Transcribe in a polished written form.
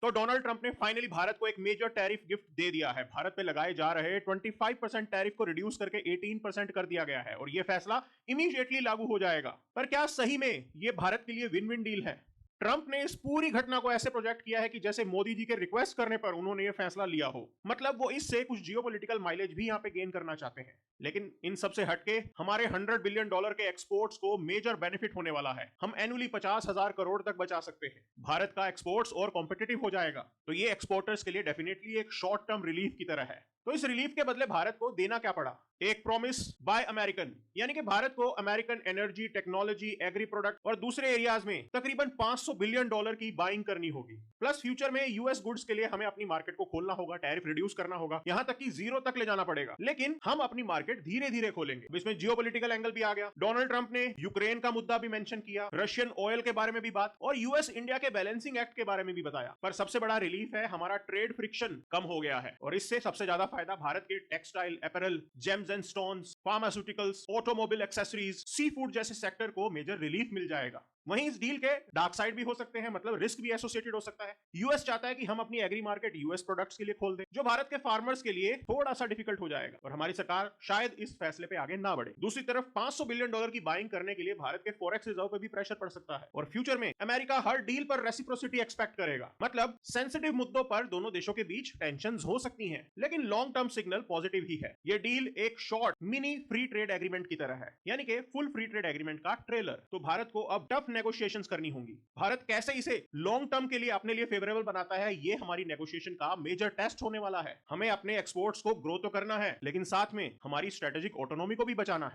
तो Donald Trump ने finally Bharat को एक मेजर टैरिफ गिफ्ट दे दिया है। भारत पे लगाए जा रहे 25% टैरिफ को रिड्यूस करके 18% कर दिया गया है और यह फैसला इमीडिएटली लागू हो जाएगा। पर क्या सही में यह भारत के लिए विन विन डील है? ट्रंप ने इस पूरी घटना को ऐसे प्रोजेक्ट किया है कि जैसे मोदी जी के रिक्वेस्ट करने पर उन्होंने यह फैसला लिया हो। मतलब वो इससे कुछ जियोपॉलिटिकल माइलेज भी यहां पे गेन करना चाहते हैं। लेकिन इन सबसे हटके हमारे $100 बिलियन के एक्सपोर्ट्स को मेजर बेनिफिट होने वाला है। हम एनुअली 50,000 करोड़ तक बचा सकते हैं। भारत का एक्सपोर्ट्स और कॉम्पिटिटिव हो जाएगा। तो ये एक्सपोर्टर्स के लिए डेफिनेटली एक शॉर्ट टर्म रिलीफ की तरह है। तो इस रिलीफ के बदले भारत को देना क्या पड़ा? एक प्रॉमिस बाय अमेरिकन, यानी कि भारत को American energy, technology, agree product और दूसरे एरियाज में तकरीबन $500 बिलियन की बाइंग करनी होगी। प्लस फ्यूचर में यूएस गुड्स के लिए हमें अपनी मार्केट को खोलना होगा, टैरिफ रिड्यूस करना होगा, यहां तक कि जीरो तक ले जाना पड़ेगा। लेकिन हम अपनी मार्केट धीरे धीरे खोलेंगे। इसमें जियोपॉलिटिकल एंगल भी आ गया। डोनाल्ड ट्रंप ने यूक्रेन का मुद्दा भी मेंशन किया, रशियन ऑयल के बारे में भी बात और यूएस इंडिया के बैलेंसिंग एक्ट के बारे में भी बताया। पर सबसे बड़ा रिलीफ है हमारा ट्रेड फ्रिक्शन कम हो गया है और इससे सबसे ज्यादा फायदा भारत के textile, apparel, gems and stones, pharmaceuticals, automobile accessories, seafood जैसे सेक्टर को मेजर रिलीफ मिल जाएगा। वहीं इस डील के डार्क साइड भी हो सकते हैं, मतलब रिस्क भी एसोसिएटेड हो सकता है। यूएस चाहता है कि हम अपनी एग्री मार्केट यूएस प्रोडक्ट्स के लिए खोल दें, जो भारत के फार्मर्स के लिए थोड़ा सा डिफिकल्ट हो जाएगा और हमारी सरकार शायद इस फैसले पे आगे ना बढ़े। दूसरी तरफ $500 बिलियन की बाइंग करने के लिए भारत के फॉरेक्स रिजर्व पे भी प्रेशर पड़ सकता है और फ्यूचर में अमेरिका हर डील पर रेसिप्रोसिटी एक्सपेक्ट करेगा। मतलब सेंसिटिव मुद्दों पर दोनों देशों के बीच टेंशंस हो सकती हैं, लेकिन लॉन्ग टर्म सिग्नल पॉजिटिव ही है। यह डील एक short mini free trade agreement की तरह है, यानी कि फुल फ्री ट्रेड एग्रीमेंट का ट्रेलर। तो भारत को अब टफ नेगोशिएशंस करनी होंगी। भारत कैसे इसे लॉन्ग टर्म के लिए अपने लिए फेवरेबल बनाता है, यह हमारी नेगोशिएशन का मेजर टेस्ट होने वाला है। हमें अपने एक्सपोर्ट्स को ग्रो तो करना है, लेकिन साथ में हमारी स्ट्रेटेजिक ऑटोनॉमी को भी बचाना है।